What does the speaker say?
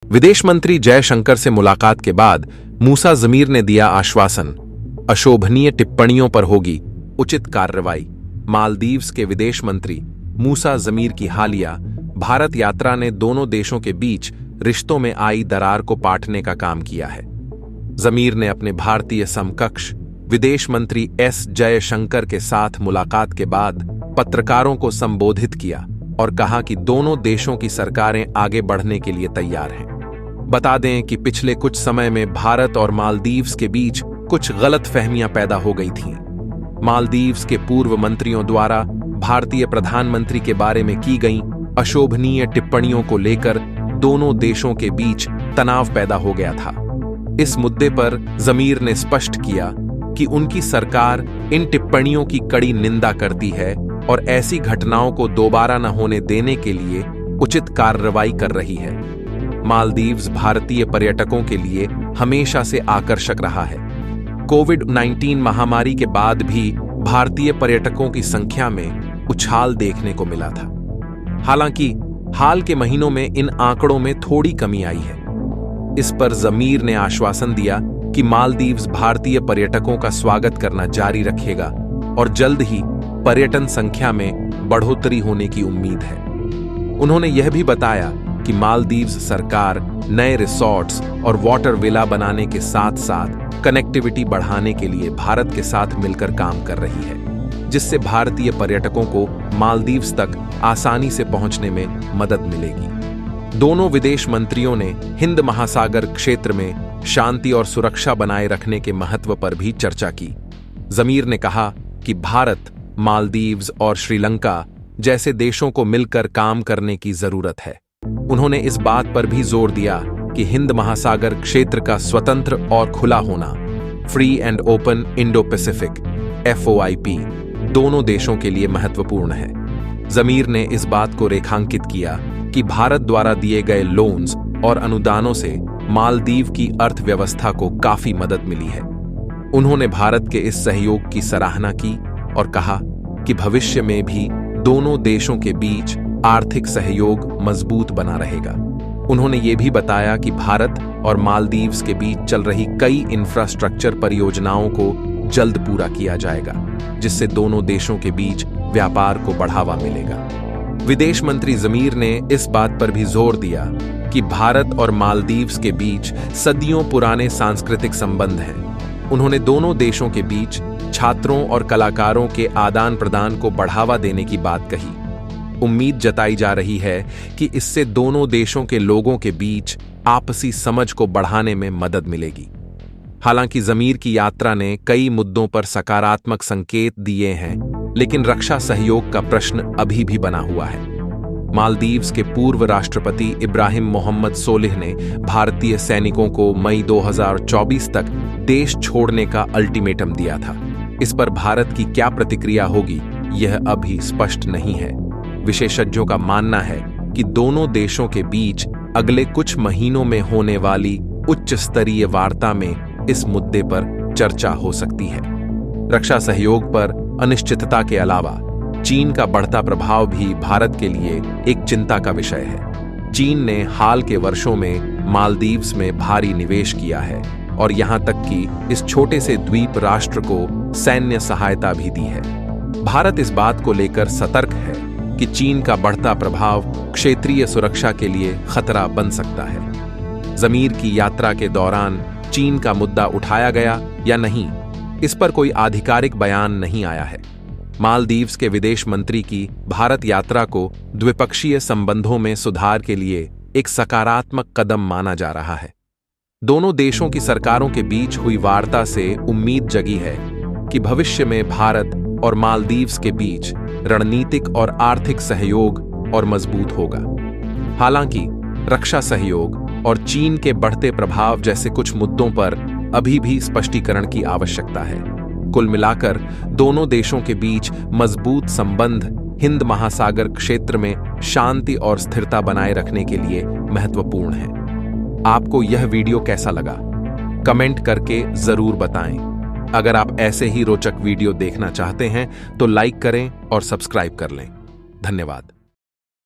विदेश मंत्री जयशंकर से मुलाकात के बाद मूसा जमीर ने दिया आश्वासन, अशोभनीय टिप्पणियों पर होगी उचित कार्रवाई। मालदीव्स के विदेश मंत्री मूसा जमीर की हालिया भारत यात्रा ने दोनों देशों के बीच रिश्तों में आई दरार को पाटने का काम किया है। जमीर ने अपने भारतीय समकक्ष विदेश मंत्री एस जयशंकर के साथ मुलाकात के बाद पत्रकारों को संबोधित किया और कहा कि दोनों देशों की सरकारें आगे बढ़ने के लिए तैयार हैं। बता दें कि पिछले कुछ समय में भारत और मालदीव्स के बीच कुछ गलतफहमियां पैदा हो गई थीं। मालदीव्स के पूर्व मंत्रियों द्वारा भारतीय प्रधानमंत्री के बारे में की गई अशोभनीय टिप्पणियों को लेकर दोनों देशों के बीच तनाव पैदा हो गया था। इस मुद्दे पर जमीर ने स्पष्ट किया कि उनकी सरकार इन टिप्पणियों की कड़ी निंदा करती है और ऐसी घटनाओं को दोबारा न होने देने के लिए उचित कार्रवाई कर रही है। मालदीव्स भारतीय पर्यटकों के लिए हमेशा से आकर्षक रहा है। कोविड-19 महामारी के बाद भी भारतीय पर्यटकों की संख्या में उछाल देखने को मिला था। हालांकि हाल के महीनों में इन आंकड़ों में थोड़ी कमी आई है। इस पर जमीर ने आश्वासन दिया कि मालदीव्स भारतीय पर्यटकों का स्वागत करना जारी रखेगा और जल्द ही पर्यटन संख्या में बढ़ोतरी होने की उम्मीद है। उन्होंने यह भी बताया कि मालदीव्स सरकार नए रिसॉर्ट्स और वाटर विला बनाने के साथ साथ कनेक्टिविटी बढ़ाने के लिए भारत के साथ मिलकर काम कर रही है, जिससे भारतीय पर्यटकों को मालदीव्स तक आसानी से पहुंचने में मदद मिलेगी। दोनों विदेश मंत्रियों ने हिंद महासागर क्षेत्र में शांति और सुरक्षा बनाए रखने के महत्व पर भी चर्चा की। जमीर ने कहा कि भारत, मालदीव्स और श्रीलंका जैसे देशों को मिलकर काम करने की जरूरत है। उन्होंने इस बात पर भी जोर दिया कि हिंद महासागर क्षेत्र का स्वतंत्र और खुला होना, free and open Indo Pacific FOIP, दोनों देशों के लिए महत्वपूर्ण है। जमीर ने इस बात को रेखांकित किया कि भारत द्वारा दिए गए लोन्स और अनुदानों से मालदीव की अर्थव्यवस्था को काफी मदद मिली है। उन्होंने भारत के इस सहयोग की सराहना की और कहा कि भविष्य में भी दोनों देशों के बीच आर्थिक सहयोग मजबूत बना रहेगा। उन्होंने ये भी बताया कि भारत और मालदीव्स के बीच चल रही कई इंफ्रास्ट्रक्चर परियोजनाओं को जल्द पूरा किया जाएगा, जिससे दोनों देशों के बीच व्यापार को बढ़ावा मिलेगा। विदेश मंत्री जमीर ने इस बात पर भी जोर दिया कि भारत और मालदीव्स के बीच सदियों पुराने सांस्कृतिक संबंध हैं। उन्होंने दोनों देशों के बीच छात्रों और कलाकारों के आदान प्रदान को बढ़ावा देने की बात कही। उम्मीद जताई जा रही है कि इससे दोनों देशों के लोगों के बीच आपसी समझ को बढ़ाने में मदद मिलेगी। हालांकि जमीर की यात्रा ने कई मुद्दों पर सकारात्मक संकेत दिए हैं, लेकिन रक्षा सहयोग का प्रश्न अभी भी बना हुआ है। मालदीव्स के पूर्व राष्ट्रपति इब्राहिम मोहम्मद सोलिह ने भारतीय सैनिकों को मई 2024 तक देश छोड़ने का अल्टीमेटम दिया था। इस पर भारत की क्या प्रतिक्रिया होगी, यह अभी स्पष्ट नहीं है। विशेषज्ञों का मानना है कि दोनों देशों के बीच अगले कुछ महीनों में होने वाली उच्च स्तरीय वार्ता में इस मुद्दे पर चर्चा हो सकती है। रक्षा सहयोग पर अनिश्चितता के अलावा चीन का बढ़ता प्रभाव भी भारत के लिए एक चिंता का विषय है। चीन ने हाल के वर्षों में मालदीव्स में भारी निवेश किया है और यहां तक कि इस छोटे से द्वीप राष्ट्र को सैन्य सहायता भी दी है। भारत इस बात को लेकर सतर्क है कि चीन का बढ़ता प्रभाव क्षेत्रीय सुरक्षा के लिए खतरा बन सकता है। जमीर की यात्रा के दौरान चीन का मुद्दा उठाया गया या नहीं, इस पर कोई आधिकारिक बयान नहीं आया है। मालदीव्स के विदेश मंत्री की भारत यात्रा को द्विपक्षीय संबंधों में सुधार के लिए एक सकारात्मक कदम माना जा रहा है। दोनों देशों की सरकारों के बीच हुई वार्ता से उम्मीद जगी है कि भविष्य में भारत और मालदीव्स के बीच रणनीतिक और आर्थिक सहयोग और मजबूत होगा। हालांकि रक्षा सहयोग और चीन के बढ़ते प्रभाव जैसे कुछ मुद्दों पर अभी भी स्पष्टीकरण की आवश्यकता है। कुल मिलाकर दोनों देशों के बीच मजबूत संबंध हिंद महासागर क्षेत्र में शांति और स्थिरता बनाए रखने के लिए महत्वपूर्ण है। आपको यह वीडियो कैसा लगा? कमेंट करके जरूर बताएं। अगर आप ऐसे ही रोचक वीडियो देखना चाहते हैं तो लाइक करें और सब्सक्राइब कर लें। धन्यवाद।